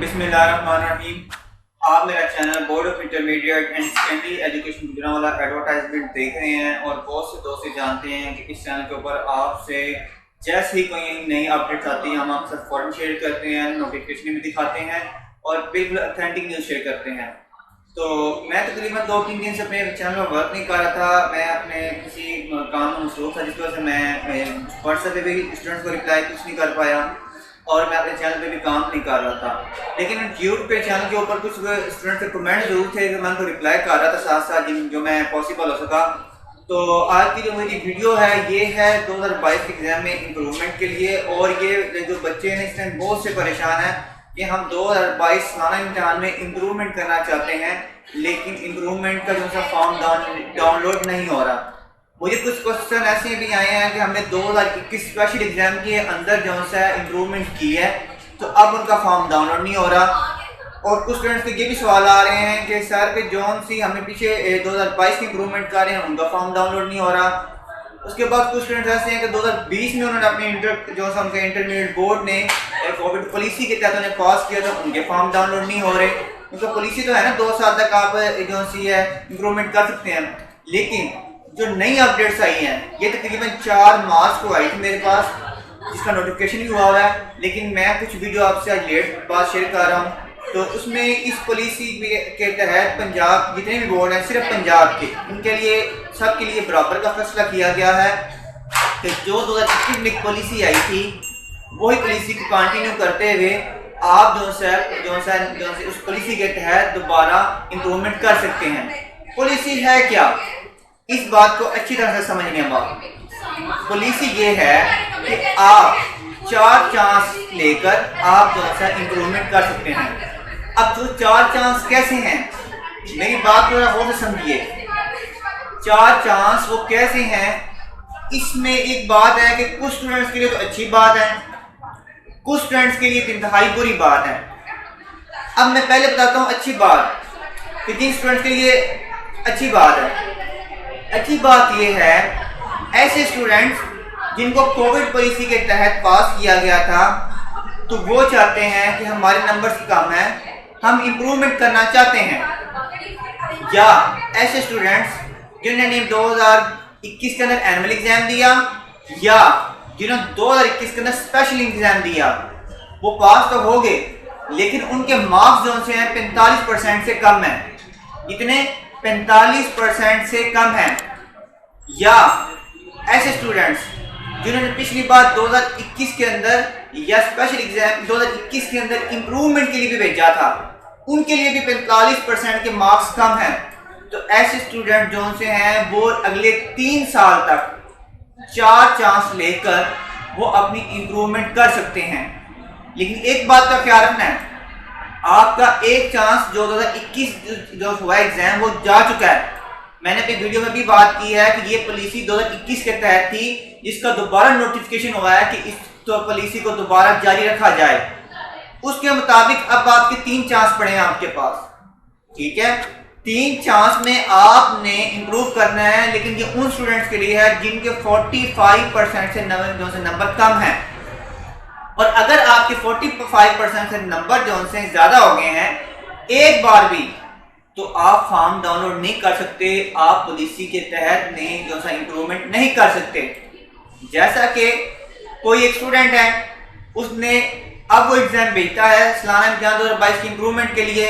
बिस्मिल्लाहिर्रहमानिर्रहीम। आप मेरा channel board of intermediate and secondary education Gujranwala advertisement देख रहे हैं और बहुत से दोस्त जानते हैं कि इस चैनल के ऊपर आपसे जैसे ही कोई नई अपडेट्स आती हैं हम आपसे फ़ौरन शेयर करते हैं, नोटिफिकेशन भी दिखाते हैं और बिल्कुल ऑथेंटिक न्यूज़ शेयर करते हैं। तो मैं तकरीबन 2-3 दिन से अपने चैनल में वर्क नहीं कर रहा था। मैं अपने किसी काम में मसरूफ़ था जिसकी वजह से मैं व्हाट्सएप पे भी स्टूडेंट्स को रिप्लाई कुछ नहीं कर पाया और मैं अपने चैनल पे भी काम नहीं कर रहा था। लेकिन यूट्यूब पे चैनल के ऊपर कुछ स्टूडेंट के कमेंट जरूर थे कि मैं उनको रिप्लाई कर रहा था साथ साथ जो मैं पॉसिबल हो सका। तो आज की जो मेरी वीडियो है ये है 2022 के एग्ज़ाम में इम्प्रूवमेंट के लिए। और ये जो बच्चे हैं इस टाइम बहुत से परेशान हैं कि हम 2022 सालाना इम्तिहान में इम्प्रूवमेंट करना चाहते हैं लेकिन इम्प्रूवमेंट का जो सा फॉर्म डाउनलोड नहीं हो रहा। मुझे कुछ क्वेश्चन ऐसे भी आए हैं कि हमने 2021 स्पेशल एग्जाम के अंदर जो सा इम्प्रूवमेंट की है तो अब उनका फॉर्म डाउनलोड नहीं हो रहा। और कुछ स्टूडेंट्स के ये भी सवाल आ रहे हैं कि सर के जौन सी हमने पीछे 2022 की इम्प्रूवमेंट कर रहे हैं उनका फॉर्म डाउनलोड नहीं हो रहा। उसके बाद कुछ स्टूडेंट्स ऐसे हैं कि 2020 में उन्होंने अपने उनके इंटरमीडिएट बोर्ड ने कोविड पॉलिसी के तहत उन्हें पास किया था, उनके फॉर्म डाउनलोड नहीं हो रहे। उनका पॉलिसी तो है ना 2 साल तक आप जो सी है इम्प्रूवमेंट कर सकते हैं। लेकिन जो नई अपडेट्स आई हैं ये तकरीबन 4 मार्च को आई थी मेरे पास, जिसका नोटिफिकेशन भी हुआ है। लेकिन मैं कुछ वीडियो आपसे आज लेट बात शेयर कर रहा हूँ। तो उसमें इस पॉलिसी के तहत पंजाब जितने भी बोर्ड हैं सिर्फ पंजाब के उनके लिए सबके लिए बराबर का फैसला किया गया है कि जो 2021 में पॉलिसी आई थी वही पॉलिसी को कंटिन्यू करते हुए आप जो से उस पॉलिसी के तहत दोबारा इम्प्रूवमेंट कर सकते हैं। पॉलिसी है क्या, इस बात को अच्छी तरह से समझने वाला। पॉलिसी ये है कि आप 4 चांस लेकर आप जो सा इम्प्रूवमेंट कर सकते हैं। अब जो 4 चांस कैसे हैं, मेरी बात को गौर से समझिए। 4 चांस वो कैसे हैं, इसमें एक बात है कि कुछ स्टूडेंट्स के लिए तो अच्छी बात है, कुछ स्टूडेंट्स के लिए इंतहाई बुरी बात है। अब मैं पहले बताता हूँ अच्छी बात कि जिन स्टूडेंट्स के लिए अच्छी बात है। अच्छी बात यह है ऐसे स्टूडेंट्स जिनको कोविड पॉलिसी के तहत पास किया गया था तो वो चाहते हैं कि हमारे नंबर्स कम हैं, हम इम्प्रूवमेंट करना चाहते हैं। या ऐसे स्टूडेंट्स जिन्होंने 2021 के अंदर एनुअल एग्जाम दिया या जिन्होंने 2021 के अंदर स्पेशल एग्जाम दिया, वो पास तो हो गए लेकिन उनके मार्क्स जो से हैं 45% से कम है। इतने 45% से कम है। या ऐसे स्टूडेंट्स जिन्होंने पिछली बार 2021 के अंदर या स्पेशल एग्जाम 2021 के अंदर इम्प्रूवमेंट के लिए भी भेजा था, उनके लिए भी 45% के मार्क्स कम हैं। तो ऐसे स्टूडेंट जो से हैं वो अगले 3 साल तक 4 चांस लेकर वो अपनी इम्प्रूवमेंट कर सकते हैं। लेकिन एक बात का ख्याल रखना है, आपका एक चांस जो 2021 जो हुआ एग्जाम वो जा चुका है। मैंने अपनी वीडियो में भी बात की है कि ये पॉलिसी 2021 के तहत थी जिसका दोबारा नोटिफिकेशन हुआ है कि इस तो पॉलिसी को दोबारा जारी रखा जाए। उसके मुताबिक अब आपके 3 चांस पड़े हैं आपके पास, ठीक है। 3 चांस में आपने इम्प्रूव करना है, लेकिन ये उन स्टूडेंट्स के लिए है जिनके 45% से नंबर कम है। और अगर आपके 45% से नंबर जो से ज्यादा हो गए हैं एक बार भी, तो आप फॉर्म डाउनलोड नहीं कर सकते, आप पॉलिसी के तहत नहीं जो सा इम्प्रूवमेंट नहीं कर सकते। जैसा कि कोई एक स्टूडेंट है, उसने अब वो एग्जाम भेजता है सालाना इम्तिहान 2022 की इम्प्रूवमेंट के लिए,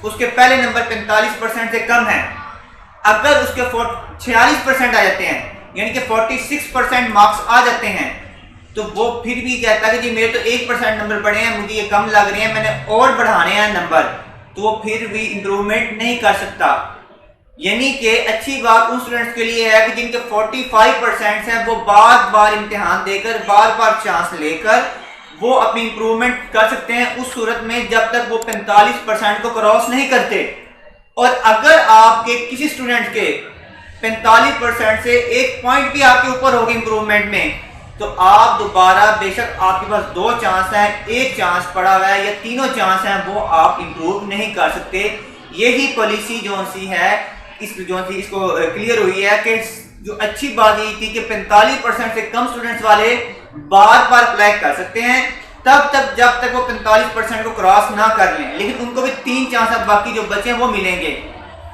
उसके पहले नंबर 45% से कम है। अगर उसके 46% आ जाते हैं यानी कि 46% मार्क्स आ जाते हैं तो वो फिर भी कहता है कि जी मेरे तो 1% नंबर बढ़े हैं, मुझे ये कम लग रहे हैं, मैंने और बढ़ाने हैं नंबर, तो वो फिर भी इम्प्रूवमेंट नहीं कर सकता। यानी कि अच्छी बात उन स्टूडेंट्स के लिए है कि जिनके 45% हैं वो बार बार इम्तिहान देकर बार बार चांस लेकर वो अपनी इम्प्रूवमेंट कर सकते हैं उस सूरत में जब तक वो 45% को क्रॉस नहीं करते। और अगर आपके किसी स्टूडेंट के 45% से 1 पॉइंट भी आपके ऊपर होगी इम्प्रूवमेंट में, तो आप दोबारा बेशक आपके पास 2 चांस हैं, 1 चांस पड़ा हुआ है या तीनों चांस हैं, वो आप इम्प्रूव नहीं कर सकते। यही पॉलिसी जो सी है इसको क्लियर हुई है कि जो अच्छी बात यही थी कि 45% से कम स्टूडेंट्स वाले बार बार अप्लाई कर सकते हैं तब तक जब तक वो 45% को क्रॉस ना कर लें, लेकिन उनको भी 3 चांस अब बाकी जो बचे हैं वो मिलेंगे।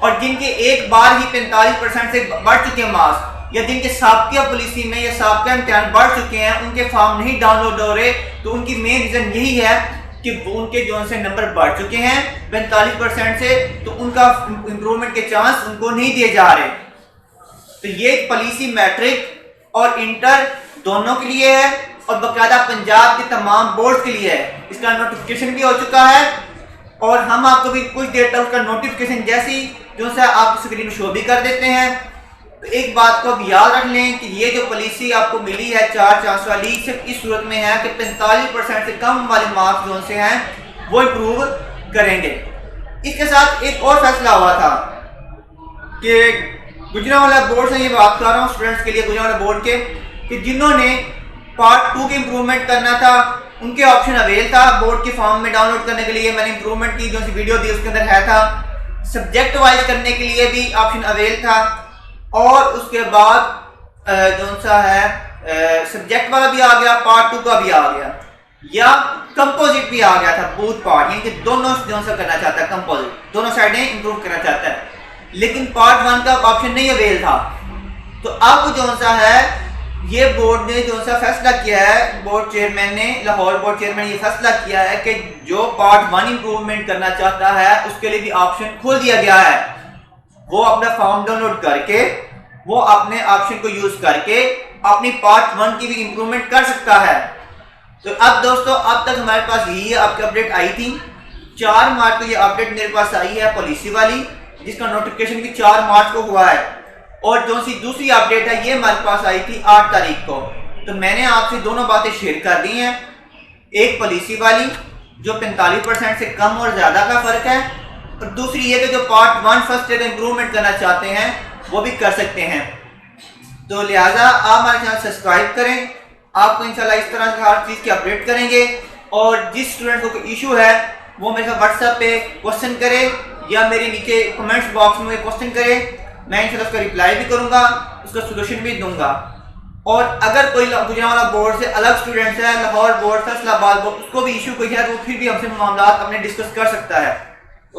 और जिनके एक बार ही 45% से बढ़ चुके हैं मार्क्स, या जिनके साबका पॉलिसी में या साबका इम्तिहान बढ़ चुके हैं, उनके फॉर्म नहीं डाउनलोड हो रहे, तो उनकी मेन रीजन यही है कि उनके जो से नंबर बढ़ चुके हैं 45% से, तो उनका इंप्रूवमेंट के चांस उनको नहीं दिए जा रहे। तो ये पॉलिसी मैट्रिक और इंटर दोनों के लिए है और बाकायदा पंजाब के तमाम बोर्ड के लिए है। इसका नोटिफिकेशन भी हो चुका है और हम आपको भी कुछ देर तक उसका नोटिफिकेशन जैसी जो सा आपकी स्क्रीन में शो भी कर देते हैं। तो एक बात को अब याद रख लें कि ये जो पॉलिसी आपको मिली है 4 चांस वाली, सिर्फ इस सूरत में है कि 45% से कम वाले मार्क्स जो से हैं वो इम्प्रूव करेंगे। इसके साथ एक और फैसला हुआ था कि गुजरांवाला बोर्ड से ये बात कर रहा हूँ स्टूडेंट्स के लिए, गुजरांवाला बोर्ड के, कि जिन्होंने पार्ट 2 की इम्प्रूवमेंट करना था उनके ऑप्शन अवेल था बोर्ड के फॉर्म में डाउनलोड करने के लिए। मैंने इम्प्रूवमेंट की जो सी वीडियो दी उसके अंदर है था। सब्जेक्ट वाइज करने के लिए भी ऑप्शन अवेल था और उसके बाद जो सा है सब्जेक्ट वाला भी आ गया, पार्ट 2 का भी आ गया, या कंपोजिट भी आ गया था, बूथ पार्ट, यानी कि दोनों जो सा करना चाहता है, कंपोजिट दोनों साइडें इंप्रूव करना चाहता है, लेकिन पार्ट 1 का ऑप्शन नहीं अवेल था। तो अब जो सा है ये बोर्ड ने जो सा फैसला किया है, बोर्ड चेयरमैन ने, लाहौर बोर्ड चेयरमैन ये फैसला किया है कि जो पार्ट 1 इंप्रूवमेंट करना चाहता है उसके लिए भी ऑप्शन खोल दिया गया है। वो अपना फॉर्म डाउनलोड करके वो अपने ऑप्शन को यूज करके अपनी पार्ट 1 की भी इंप्रूवमेंट कर सकता है। तो अब दोस्तों अब तक हमारे पास यही है, आपकी अपडेट आई थी 4 मार्च को, ये अपडेट मेरे पास आई है पॉलिसी वाली, जिसका नोटिफिकेशन भी 4 मार्च को हुआ है। और जो सी दूसरी अपडेट है ये हमारे पास आई थी 8 तारीख को। तो मैंने आपसे दोनों बातें शेयर कर दी हैं, एक पॉलिसी वाली जो 45% से कम और ज्यादा का फर्क है, और दूसरी ये कि जो पार्ट 1 फर्स्ट ईयर इंप्रूवमेंट करना चाहते हैं वो भी कर सकते हैं। तो लिहाजा आप हमारे चैनल सब्सक्राइब करें, आपको इंशाल्लाह इस तरह से हर चीज़ की अपडेट करेंगे। और जिस स्टूडेंट को कोई इशू है वो मेरे साथ व्हाट्सएप पे क्वेश्चन करे या मेरे नीचे कमेंट्स बॉक्स में क्वेश्चन करे, मैं इंशाल्लाह उसका रिप्लाई भी करूंगा, उसका सोल्यूशन भी दूंगा। और अगर कोई गुजरांवाला बोर्ड से अलग स्टूडेंट्स है, लाहौर बोर्ड, फैसलाबाद बोर्ड, उसको भी इशू कोई है तो फिर भी हमसे मामला अपने डिस्कस कर सकता है।